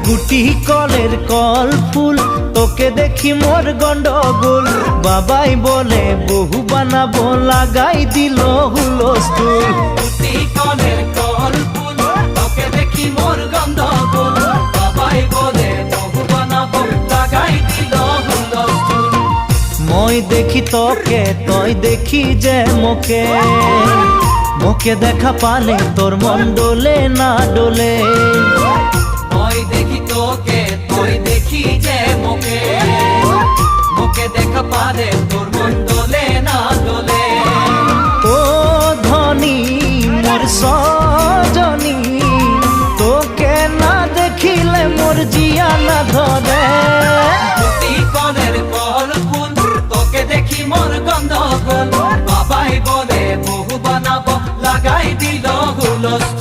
গুটি কলের কল ফুল, তোকে দেখি মোর গন্ডগোল। বাবাই বলে বহু বানাবো, লাগাই দিল হুলস্থুল। গুটি কলের কল ফুল, তোকে দেখি মোর গন্ডগোল। বাবাই বলে বহু বানাবো, লাগাই দিল হুলস্থুল। মই দেখি তোকে, তই দেখি যে মোকে, মোকে দেখা পালে তোর মন ডোলে না ডোলে। মই দেখি তোকে, তুই দেখি যে মোকে, মোকে দেখা পারে তোর মন দোলে না দোলে। ও ধনী মোর সজনী, তোকে না দেখিলে মোর জিয়া না ধরে। গুটি কলের কল ফুল, তোকে দেখি মোর গন্ডগোল। বাবাই বলে বহু বানাবো, লাগাই দিল হুলস্থুল।